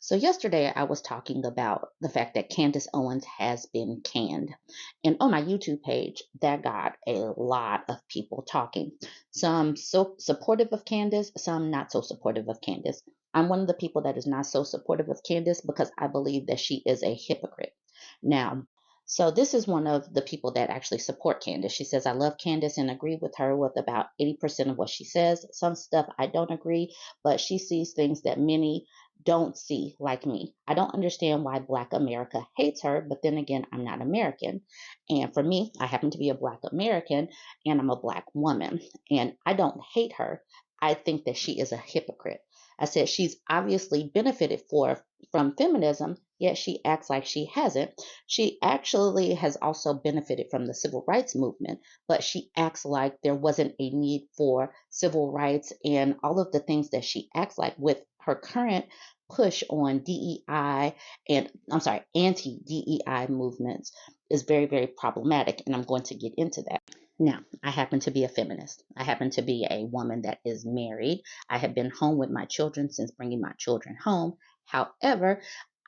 So yesterday I was talking about the fact that Candace Owens has been canned. And on my YouTube page, that got a lot of people talking. Some so supportive of Candace, some not so supportive of Candace. I'm one of the people that is not so supportive of Candace because I believe that she is a hypocrite. Now, so this is one of the people that actually support Candace. She says, I love Candace and agree with her with about 80% of what she says. Some stuff I don't agree, but she sees things that many don't see like me. I don't understand why Black America hates her, but then again, I'm not American. And for me, I happen to be a Black American and I'm a Black woman. And I don't hate her. I think that she is a hypocrite. I said she's obviously benefited from feminism, yet she acts like she hasn't. She actually has also benefited from the civil rights movement, but she acts like there wasn't a need for civil rights and all of the things that she acts like with her current push on DEI and I'm sorry, anti DEI movements is very, very problematic. And I'm going to get into that. Now, I happen to be a feminist. I happen to be a woman that is married. I have been home with my children since bringing my children home. However,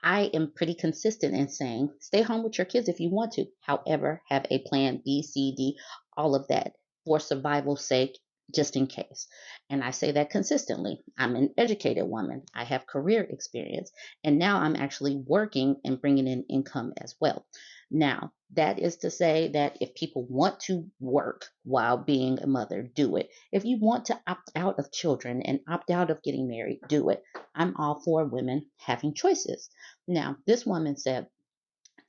I am pretty consistent in saying stay home with your kids if you want to. However, have a plan B, C, D, all of that for survival's sake, just in case. And I say that consistently. I'm an educated woman. I have career experience. And now I'm actually working and bringing in income as well. Now, that is to say that if people want to work while being a mother, do it. If you want to opt out of children and opt out of getting married, do it. I'm all for women having choices. Now, this woman said,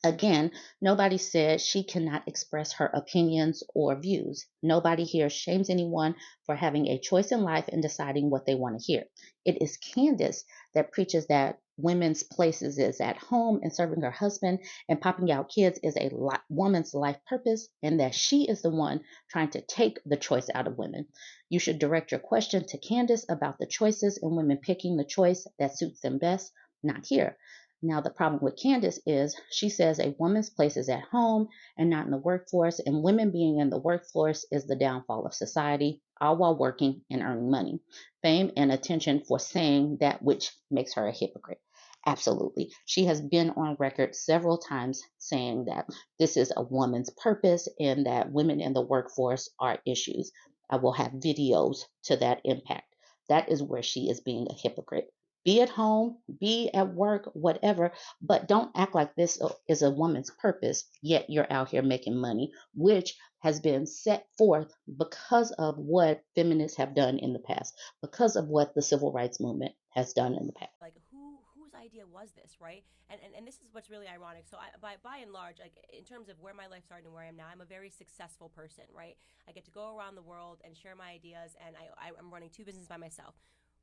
again, nobody said she cannot express her opinions or views. Nobody here shames anyone for having a choice in life and deciding what they want to hear. It is Candace that preaches that women's places is at home and serving her husband and popping out kids is a woman's life purpose and that she is the one trying to take the choice out of women. You should direct your question to Candace about the choices and women picking the choice that suits them best, not here. Now, the problem with Candace is she says a woman's place is at home and not in the workforce, and women being in the workforce is the downfall of society, all while working and earning money, fame, and attention for saying that which makes her a hypocrite. Absolutely. She has been on record several times saying that this is a woman's purpose and that women in the workforce are issues. I will have videos to that impact. That is where she is being a hypocrite. Be at home, be at work, whatever, but don't act like this is a woman's purpose, yet you're out here making money, which has been set forth because of what feminists have done in the past, because of what the civil rights movement has done in the past. Like whose idea was this, right? And this is what's really ironic. So by and large, like in terms of where my life started and where I am now, I'm a very successful person, right? I get to go around the world and share my ideas, and I'm running two businesses by myself.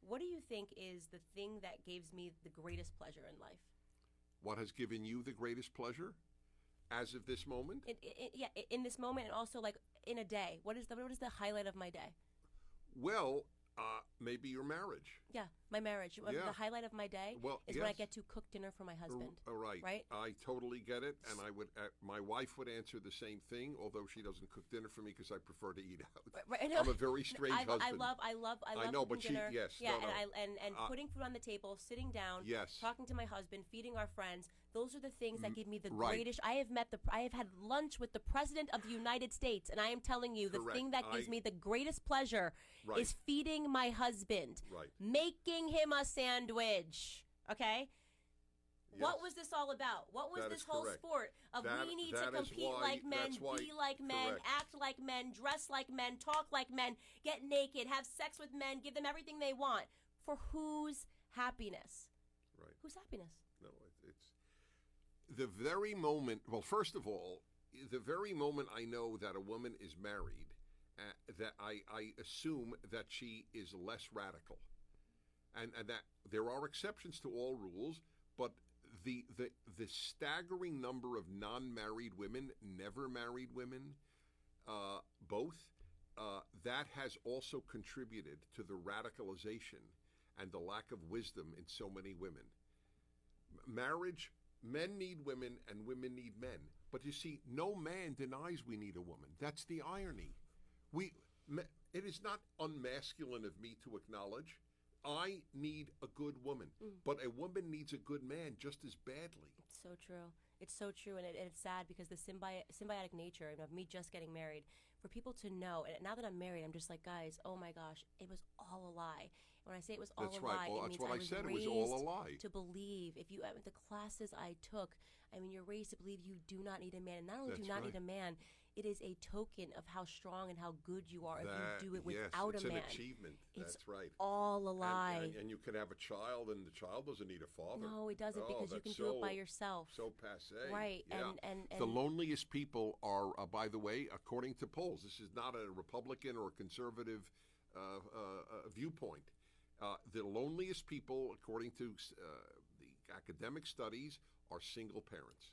What do you think is the thing that gives me the greatest pleasure in life? What has given you the greatest pleasure as of this moment? Yeah, in this moment, and also like in a day. What is the highlight of my day? Well, maybe your marriage. Yeah, my marriage. Yeah. The highlight of my day Well, is when I get to cook dinner for my husband. Right. Right? I totally get it, and I would. My wife would answer the same thing, although she doesn't cook dinner for me because I prefer to eat out. Right. I'm a very strange husband. I know, love but dinner. yes, Yeah, no, no. and putting food on the table, sitting down, Yes. talking to my husband, feeding our friends. Those are the things that give me the right. greatest. I have had lunch with the President of the United States, and I am telling you, Correct. the thing that gives me the greatest pleasure Right. is feeding my husband, Right. making him a sandwich. Okay. Yes. What was this all about? What was That this is whole correct. sport of we need to that is compete why- like men, that's why- be like men, correct. act like men, dress like men, talk like men, get naked, have sex with men, give them everything they want. For whose happiness? Right. Whose happiness? No, it's the very moment. Well, first of all, the very moment I know that a woman is married, that I assume that she is less radical, and that there are exceptions to all rules, but the staggering number of non-married women, never married women, both, that has also contributed to the radicalization and the lack of wisdom in so many women. Marriage, men need women and women need men. But you see, no man denies we need a woman. That's the irony. It is not unmasculine of me to acknowledge I need a good woman, but a woman needs a good man just as badly. It's so true. It's so true, and it's sad because the symbiotic nature of me just getting married, for people to know, and now that I'm married, I'm just like, guys, oh my gosh, it was all a lie. When I say it was all That's a right. lie, Well, it that's means what I I was said. It was raised all a lie. to believe. If you the classes I took, I mean, you're raised to believe you do not need a man, and not only do you not need a man, it is a token of how strong and how good you are if you do it without yes, a man. it's an achievement. That's right. All a lie. And you can have a child, and the child doesn't need a father. No, it doesn't, because you can do it by yourself. So passé. Right. Yeah. And the loneliest people are, by the way, according to polls, this is not a Republican or conservative viewpoint. The loneliest people, according to the academic studies, are single parents.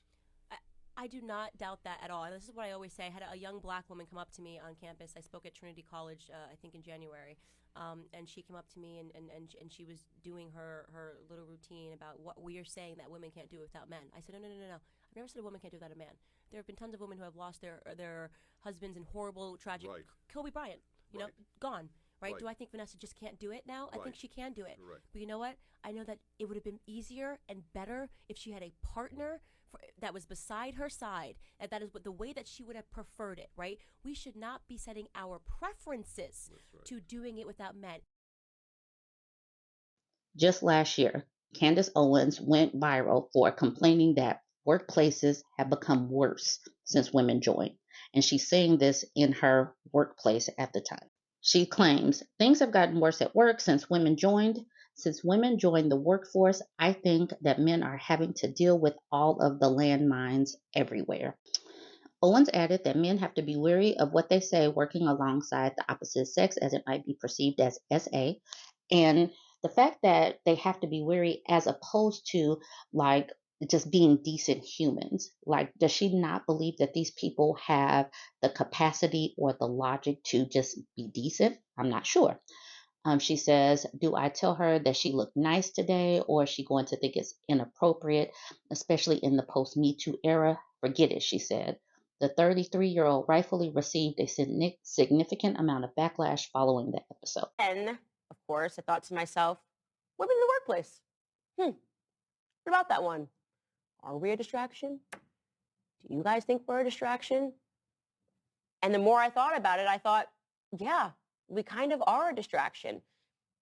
I do not doubt that at all. And this is what I always say. I had a young black woman come up to me on campus. I spoke at Trinity College, I think in January. And she came up to me and she was doing her little routine about what we are saying that women can't do without men. I said, no. I've never said a woman can't do without a man. There have been tons of women who have lost their husbands in horrible, tragic, Kobe Bryant, you know, gone. Right? Do I think Vanessa just can't do it now? I think she can do it. But you know what? I know that it would have been easier and better if she had a partner that was beside her side, and that is the way that she would have preferred it, right? We should not be setting our preferences to doing it without men. Just last year, Candace Owens went viral for complaining that workplaces have become worse since women joined, and she's saying this in her workplace at the time. She claims, things have gotten worse at work since women joined. Since women joined the workforce, I think that men are having to deal with all of the landmines everywhere. Owens added that men have to be wary of what they say working alongside the opposite sex, as it might be perceived as SA. And the fact that they have to be wary as opposed to like just being decent humans. Like, does she not believe that these people have the capacity or the logic to just be decent? I'm not sure. She says, do I tell her that she looked nice today, or is she going to think it's inappropriate, especially in the post Me Too era? Forget it, she said. The 33-year-old rightfully received a significant amount of backlash following the episode. And, of course, I thought to myself, women in the workplace. What about that one? Are we a distraction? Do you guys think we're a distraction? And the more I thought about it, I thought, yeah, we kind of are a distraction.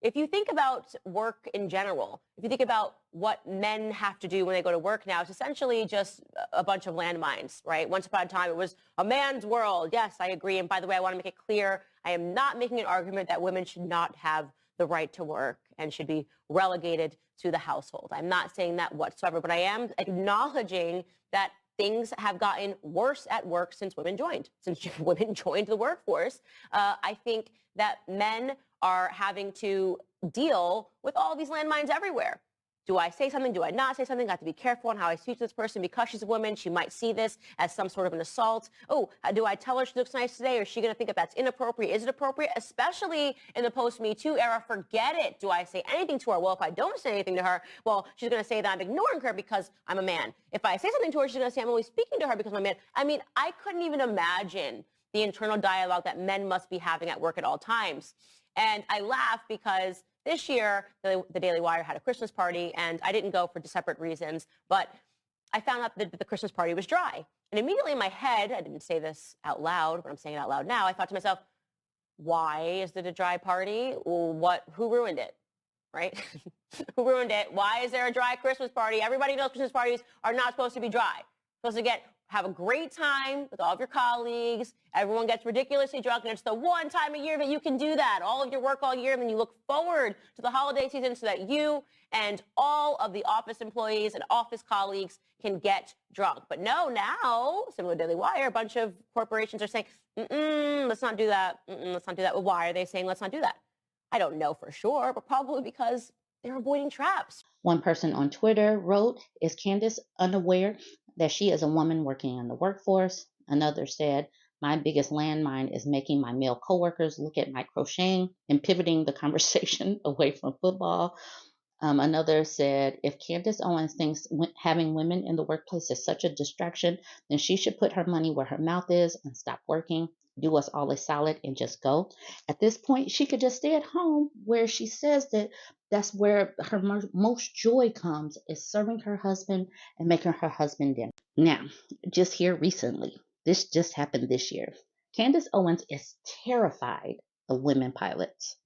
If you think about work in general, if you think about what men have to do when they go to work now, it's essentially just a bunch of landmines, right? Once upon a time, it was a man's world. Yes, I agree. And by the way, I want to make it clear, I am not making an argument that women should not have the right to work and should be relegated to the household. I'm not saying that whatsoever, but I am acknowledging that things have gotten worse at work since women joined. Since women joined the workforce, I think that men are having to deal with all these landmines everywhere. Do I say something? Do I not say something? I have to be careful on how I speak to this person because she's a woman. She might see this as some sort of an assault. Oh, do I tell her she looks nice today, or is she going to think that that's inappropriate? Is it appropriate? Especially in the post-Me Too era, forget it. Do I say anything to her? Well, if I don't say anything to her, well, she's going to say that I'm ignoring her because I'm a man. If I say something to her, she's going to say I'm only speaking to her because I'm a man. I mean, I couldn't even imagine the internal dialogue that men must be having at work at all times. And I laugh because this year, the Daily Wire had a Christmas party, and I didn't go for separate reasons, but I found out that the Christmas party was dry. And immediately in my head, I didn't say this out loud, but I'm saying it out loud now, I thought to myself, why is it a dry party? Who ruined it, right? Who ruined it? Why is there a dry Christmas party? Everybody knows Christmas parties are not supposed to be dry. Supposed to have a great time with all of your colleagues. Everyone gets ridiculously drunk, and it's the one time a year that you can do that. All of your work all year, and then you look forward to the holiday season so that you and all of the office employees and office colleagues can get drunk. But no, now, similar to Daily Wire, a bunch of corporations are saying, let's not do that. Let's not do that. Well, why are they saying let's not do that? I don't know for sure, but probably because they're avoiding traps. One person on Twitter wrote, is Candace unaware that she is a woman working in the workforce? Another said, my biggest landmine is making my male coworkers look at my crocheting and pivoting the conversation away from football. Another said, if Candace Owens thinks having women in the workplace is such a distraction, then she should put her money where her mouth is and stop working, do us all a solid, and just go. At this point, she could just stay at home where she says that that's where her most joy comes, is serving her husband and making her husband dinner. Now, just here recently, this just happened this year. Candace Owens is terrified of women pilots.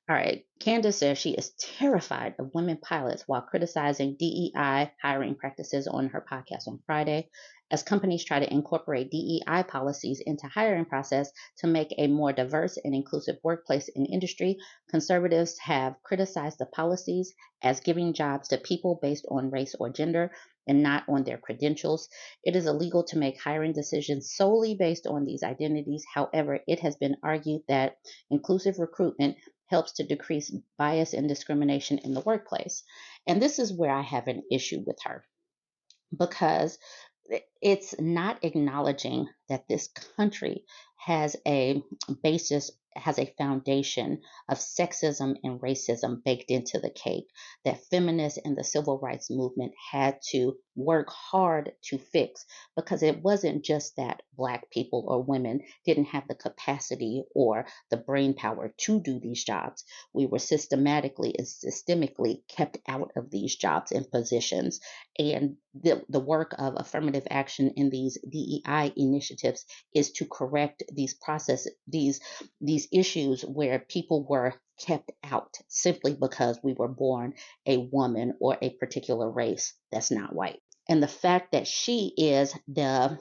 All right. Candace says she is terrified of women pilots while criticizing DEI hiring practices on her podcast on Friday. As companies try to incorporate DEI policies into hiring process to make a more diverse and inclusive workplace and industry, conservatives have criticized the policies as giving jobs to people based on race or gender and not on their credentials. It is illegal to make hiring decisions solely based on these identities. However, it has been argued that inclusive recruitment helps to decrease bias and discrimination in the workplace. And this is where I have an issue with her, because it's not acknowledging that this country has a basis, has a foundation of sexism and racism baked into the cake that feminists and the civil rights movement had to work hard to fix, because it wasn't just that Black people or women didn't have the capacity or the brain power to do these jobs. We were systematically and systemically kept out of these jobs and positions, and the work of affirmative action in these DEI initiatives is to correct these these issues where people were kept out simply because we were born a woman or a particular race that's not white. And the fact that she is the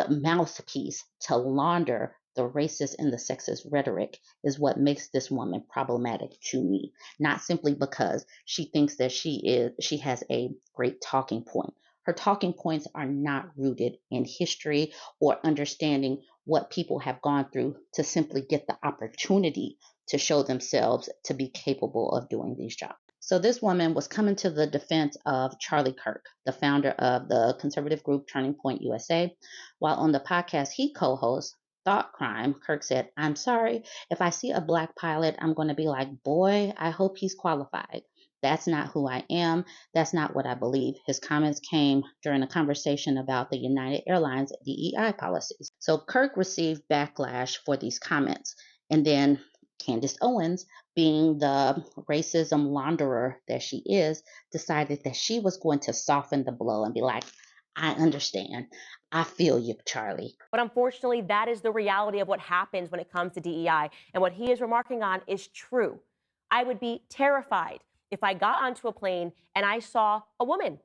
mouthpiece to launder the racist and the sexist rhetoric is what makes this woman problematic to me, not simply because she thinks that she has a great talking point. Her talking points are not rooted in history or understanding what people have gone through to simply get the opportunity to show themselves to be capable of doing these jobs. So this woman was coming to the defense of Charlie Kirk, the founder of the conservative group Turning Point USA. While on the podcast he co-hosts, Thought Crime, Kirk said, I'm sorry, if I see a Black pilot, I'm going to be like, boy, I hope he's qualified. That's not who I am. That's not what I believe. His comments came during a conversation about the United Airlines DEI policies. So Kirk received backlash for these comments. And then Candace Owens, being the racism launderer that she is, decided that she was going to soften the blow and be like, I understand. I feel you, Charlie. But unfortunately, that is the reality of what happens when it comes to DEI. And what he is remarking on is true. I would be terrified if I got onto a plane and I saw a woman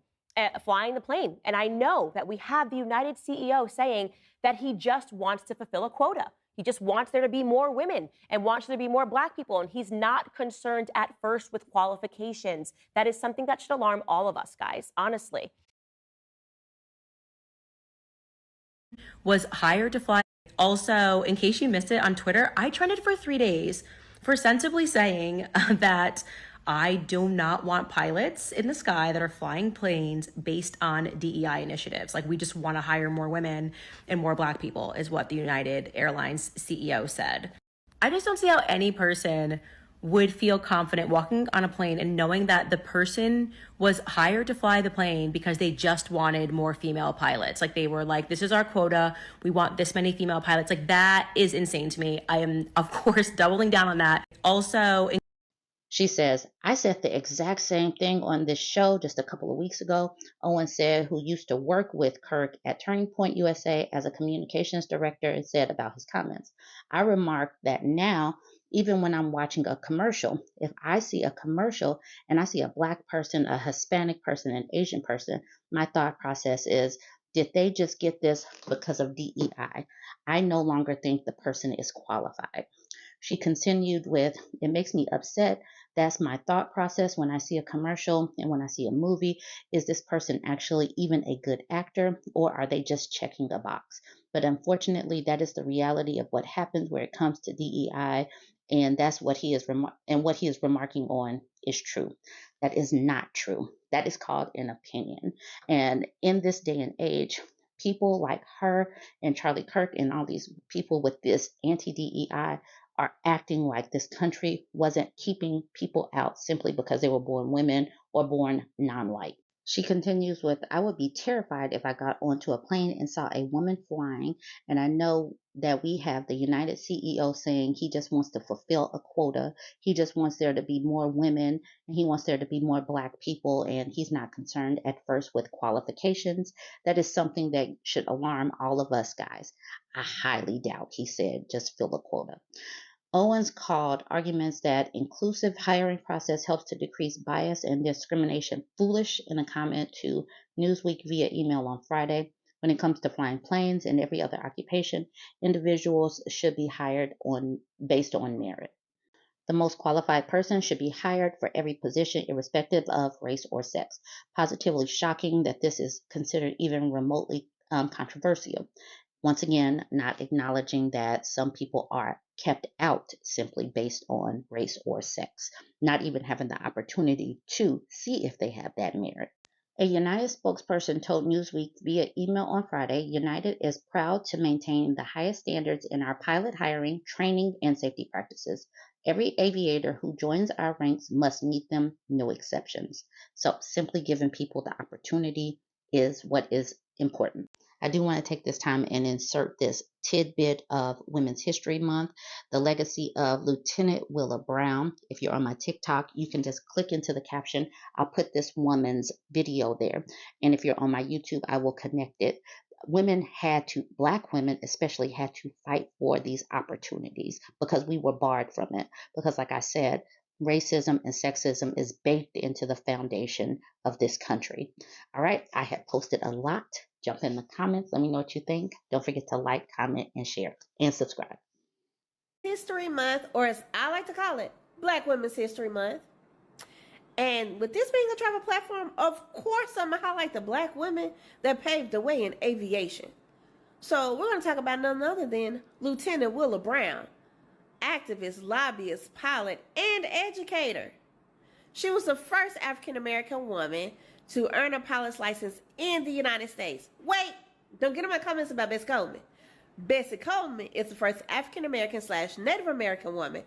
flying the plane. And I know that we have the United CEO saying that he just wants to fulfill a quota. He just wants there to be more women and wants there to be more Black people. And he's not concerned at first with qualifications. That is something that should alarm all of us, guys, honestly. Was hired to fly. Also, in case you missed it on Twitter, I trended for 3 days for sensibly saying that I do not want pilots in the sky that are flying planes based on DEI initiatives. Like, we just want to hire more women and more Black people, is what the United Airlines CEO said. I just don't see how any person would feel confident walking on a plane and knowing that the person was hired to fly the plane because they just wanted more female pilots. Like, they were like, this is our quota. We want this many female pilots. Like, that is insane to me. I am, of course, doubling down on that. Also, she says, I said the exact same thing on this show just a couple of weeks ago. Owens said, who used to work with Kirk at Turning Point USA as a communications director, and said about his comments. I remarked that now, even when I'm watching a commercial, if I see a commercial and I see a Black person, a Hispanic person, an Asian person, my thought process is, did they just get this because of DEI? I no longer think the person is qualified. She continued with, it makes me upset. That's my thought process when I see a commercial and when I see a movie. Is this person actually even a good actor, or are they just checking a box? But unfortunately, that is the reality of what happens where it comes to DEI, and that's what he is what he is remarking on is true. That is not true. That is called an opinion. And in this day and age, people like her and Charlie Kirk and all these people with this anti-DEI are acting like this country wasn't keeping people out simply because they were born women or born non-white. She continues with, I would be terrified if I got onto a plane and saw a woman flying, and I know that we have the United CEO saying he just wants to fulfill a quota. He just wants there to be more women, and he wants there to be more Black people, and he's not concerned at first with qualifications. That is something that should alarm all of us guys. I highly doubt, he said, just fill a quota. Owens called arguments that inclusive hiring process helps to decrease bias and discrimination foolish in a comment to Newsweek via email on Friday. When it comes to flying planes and every other occupation, individuals should be hired based on merit. The most qualified person should be hired for every position, irrespective of race or sex. Positively shocking that this is considered even remotely controversial. Once again, not acknowledging that some people are kept out simply based on race or sex, not even having the opportunity to see if they have that merit. A United spokesperson told Newsweek via email on Friday, United is proud to maintain the highest standards in our pilot hiring, training, and safety practices. Every aviator who joins our ranks must meet them, no exceptions. So simply giving people the opportunity is what is important. I do want to take this time and insert this tidbit of Women's History Month, the legacy of Lieutenant Willa Brown. If you're on my TikTok, you can just click into the caption. I'll put this woman's video there. And if you're on my YouTube, I will connect it. Black women especially had to fight for these opportunities because we were barred from it. Because like I said, racism and sexism is baked into the foundation of this country. All right, I have posted a lot. Jump in the comments. Let me know what you think. Don't forget to like, comment, and share, and subscribe. History Month, or as I like to call it, Black Women's History Month. And with this being a travel platform, of course I'm going to highlight the Black women that paved the way in aviation. So we're going to talk about none other than Lieutenant Willa Brown, activist, lobbyist, pilot, and educator. She was the first African-American woman to earn a pilot's license in the United States. Wait, don't get in my comments about Bessie Coleman. Bessie Coleman is the first African-American / Native American woman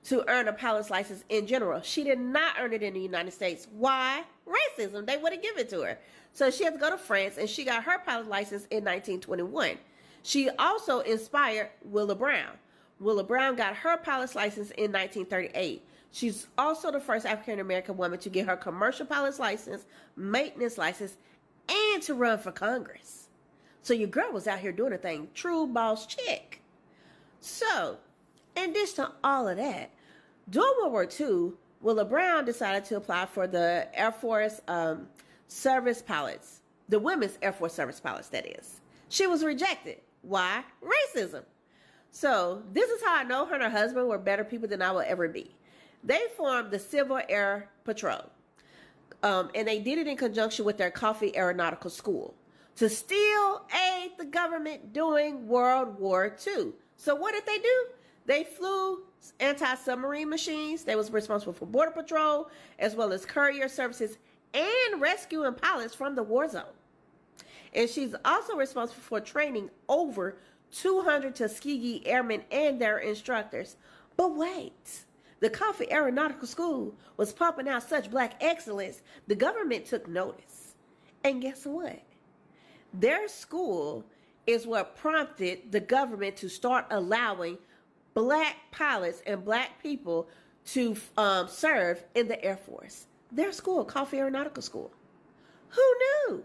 to earn a pilot's license in general. She did not earn it in the United States. Why? Racism. They wouldn't give it to her. So she had to go to France, and she got her pilot's license in 1921. She also inspired Willa Brown. Willa Brown got her pilot's license in 1938. She's also the first African-American woman to get her commercial pilot's license, maintenance license, and to run for Congress. So your girl was out here doing her thing. True boss chick. So, in addition to all of that, during World War II, Willa Brown decided to apply for the Air Force service pilots, the women's Air Force service pilots, that is. She was rejected. Why? Racism. So, this is how I know her and her husband were better people than I will ever be. They formed the Civil Air Patrol, and they did it in conjunction with their Coffee Aeronautical School to still aid the government during World War II. So what did they do? They flew anti-submarine machines. They was responsible for border patrol, as well as courier services and rescuing pilots from the war zone. And she's also responsible for training over 200 Tuskegee airmen and their instructors. But wait, the Coffee Aeronautical School was pumping out such Black excellence, the government took notice. And guess what? Their school is what prompted the government to start allowing Black pilots and Black people to serve in the Air Force. Their school, Coffee Aeronautical School. Who knew?